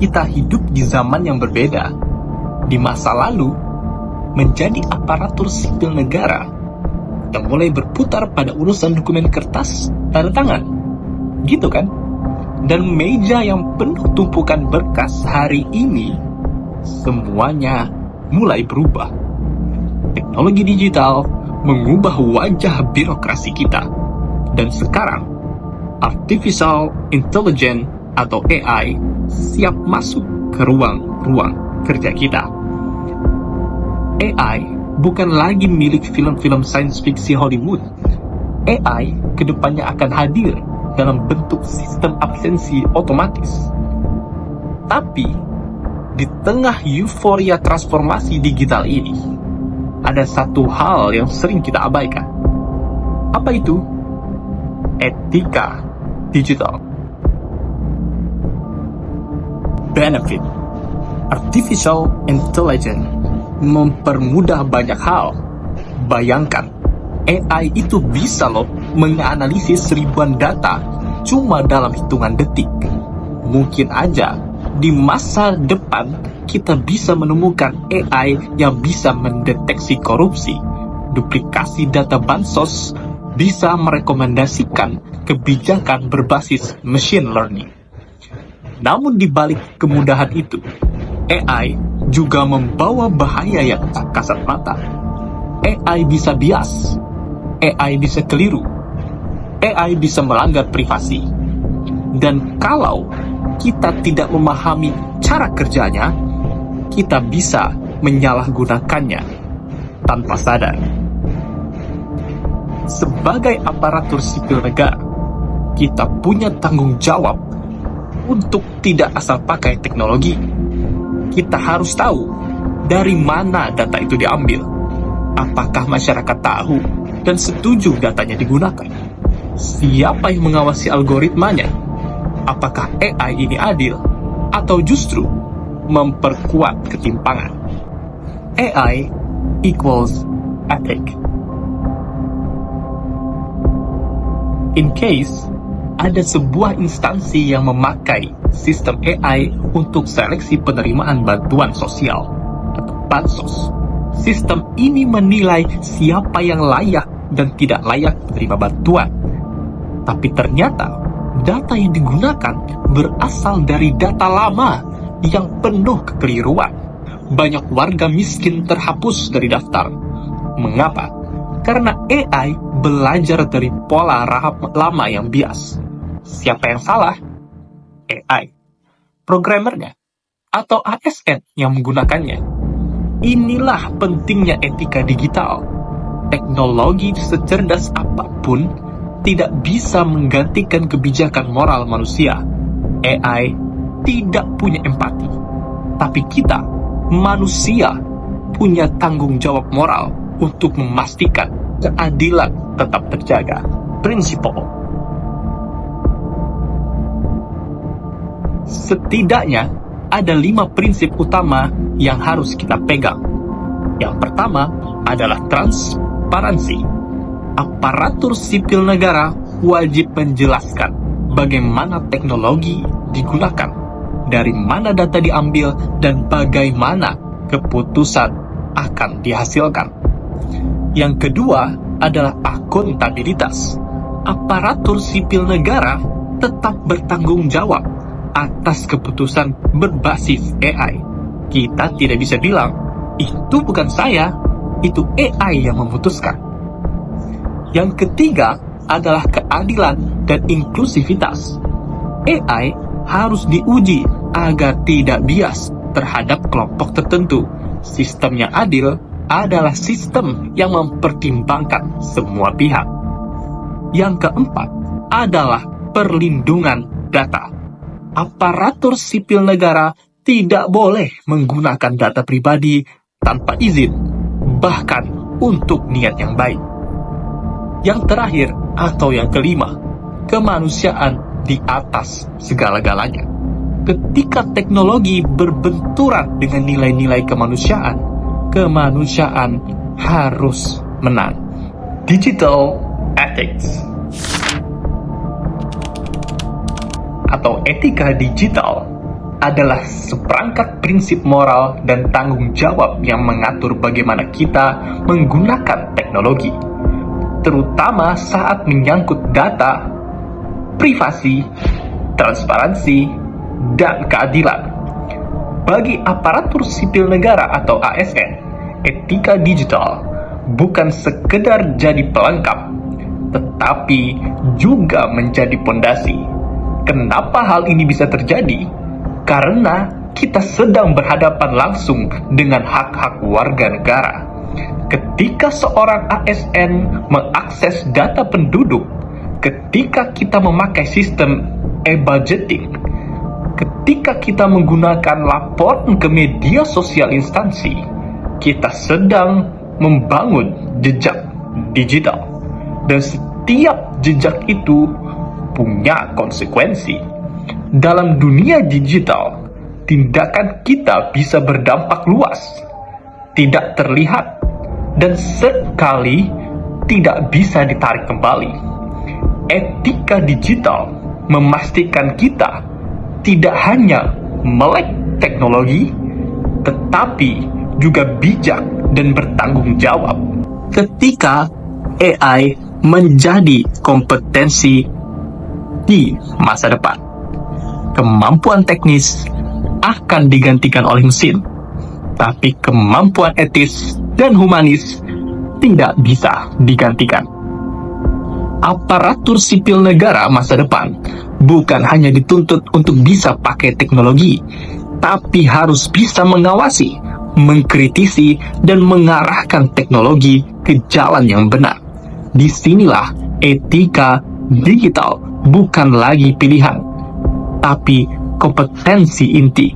kita hidup di zaman yang berbeda. Di masa lalu, menjadi aparatur sipil negara yang mulai berputar pada urusan dokumen kertas tanda tangan. Gitu kan? Dan meja yang penuh tumpukan berkas hari ini, semuanya mulai berubah. Teknologi digital mengubah wajah birokrasi kita. Dan sekarang, Artificial Intelligence atau AI siap masuk ke ruang-ruang kerja kita. AI bukan lagi milik film-film science fiction Hollywood. AI kedepannya akan hadir dalam bentuk sistem absensi otomatis. Tapi, di tengah euforia transformasi digital ini, ada satu hal yang sering kita abaikan. Apa itu? Etika digital. Benefit. Artificial Intelligence mempermudah banyak hal. Bayangkan, AI itu bisa loh menganalisis ribuan data cuma dalam hitungan detik. Mungkin aja di masa depan kita bisa menemukan AI yang bisa mendeteksi korupsi, duplikasi data bansos, bisa merekomendasikan kebijakan berbasis machine learning. Namun di balik kemudahan itu, AI juga membawa bahaya yang tak kasat mata. AI bisa bias, AI bisa keliru, AI bisa melanggar privasi. Dan kalau kita tidak memahami cara kerjanya, kita bisa menyalahgunakannya tanpa sadar. Sebagai aparatur sipil negara, kita punya tanggung jawab untuk tidak asal pakai teknologi. Kita harus tahu dari mana data itu diambil. Apakah masyarakat tahu dan setuju datanya digunakan? Siapa yang mengawasi algoritmanya? Apakah AI ini adil atau justru memperkuat ketimpangan? AI equals ethic. In case ada sebuah instansi yang memakai sistem AI untuk seleksi penerimaan bantuan sosial atau bansos. Sistem ini menilai siapa yang layak dan tidak layak menerima bantuan. Tapi ternyata data yang digunakan berasal dari data lama yang penuh kekeliruan. Banyak warga miskin terhapus dari daftar. Mengapa? Karena AI belajar dari pola lama yang bias. Siapa yang salah? AI. Programmernya? Atau ASN yang menggunakannya? Inilah pentingnya etika digital. Teknologi secerdas apapun tidak bisa menggantikan kebijakan moral manusia. AI tidak punya empati. Tapi kita, manusia, punya tanggung jawab moral untuk memastikan keadilan tetap terjaga. Prinsipal. Setidaknya ada 5 prinsip utama yang harus kita pegang. Yang pertama adalah transparansi. Aparatur sipil negara wajib menjelaskan bagaimana teknologi digunakan, dari mana data diambil, dan bagaimana keputusan akan dihasilkan. Yang kedua adalah akuntabilitas. Aparatur sipil negara tetap bertanggung jawab atas keputusan berbasis AI. Kita tidak bisa bilang, itu bukan saya, itu AI yang memutuskan. Yang ketiga adalah keadilan dan inklusivitas. AI harus diuji agar tidak bias terhadap kelompok tertentu. Sistem yang adil adalah sistem yang mempertimbangkan semua pihak. Yang keempat adalah perlindungan data. Aparatur sipil negara tidak boleh menggunakan data pribadi tanpa izin, bahkan untuk niat yang baik. Yang terakhir atau yang kelima, kemanusiaan di atas segala-galanya. Ketika teknologi berbenturan dengan nilai-nilai kemanusiaan, kemanusiaan harus menang. Digital ethics atau etika digital adalah seperangkat prinsip moral dan tanggung jawab yang mengatur bagaimana kita menggunakan teknologi, terutama saat menyangkut data, privasi, transparansi, dan keadilan. Bagi aparatur sipil negara atau ASN, etika digital bukan sekedar jadi pelengkap, tetapi juga menjadi pondasi. Kenapa hal ini bisa terjadi? Karena kita sedang berhadapan langsung dengan hak-hak warga negara. Ketika seorang ASN mengakses data penduduk, ketika kita memakai sistem e-budgeting, ketika kita menggunakan laporan ke media sosial instansi, kita sedang membangun jejak digital. Dan setiap jejak itu punya konsekuensi. Dalam dunia digital, tindakan kita bisa berdampak luas, tidak terlihat, dan sekali tidak bisa ditarik kembali. Etika digital memastikan kita tidak hanya melek teknologi, tetapi juga bijak dan bertanggung jawab. Ketika AI menjadi kompetensi di masa depan, kemampuan teknis akan digantikan oleh mesin, tapi kemampuan etis dan humanis tidak bisa digantikan. Aparatur sipil negara masa depan bukan hanya dituntut untuk bisa pakai teknologi, tapi harus bisa mengawasi, mengkritisi, dan mengarahkan teknologi ke jalan yang benar. Disinilah etika digital bukan lagi pilihan, tapi kompetensi inti.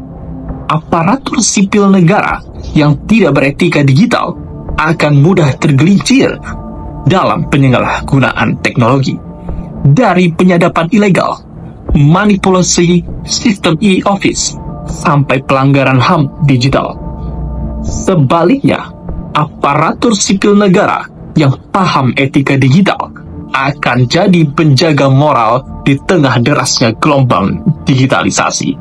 Aparatur sipil negara yang tidak beretika digital akan mudah tergelincir dalam penyalahgunaan teknologi. Dari penyadapan ilegal, manipulasi sistem e-office, sampai pelanggaran HAM digital. Sebaliknya, aparatur sipil negara yang paham etika digital akan jadi penjaga moral di tengah derasnya gelombang digitalisasi.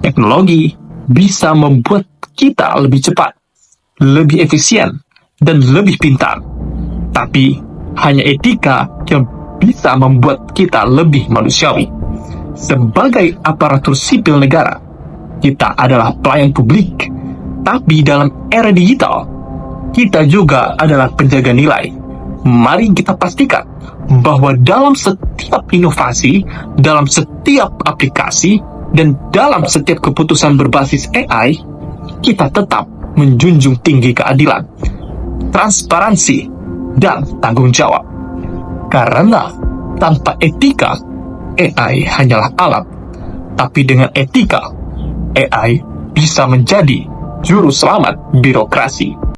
Teknologi bisa membuat kita lebih cepat, lebih efisien, dan lebih pintar. Tapi hanya etika yang bisa membuat kita lebih manusiawi. Sebagai aparatur sipil negara, kita adalah pelayan publik. Tapi dalam era digital, kita juga adalah penjaga nilai. Mari kita pastikan bahwa dalam setiap inovasi, dalam setiap aplikasi, dan dalam setiap keputusan berbasis AI, kita tetap menjunjung tinggi keadilan, transparansi, dan tanggung jawab. Karena tanpa etika, AI hanyalah alat. Tapi dengan etika, AI bisa menjadi juru selamat birokrasi.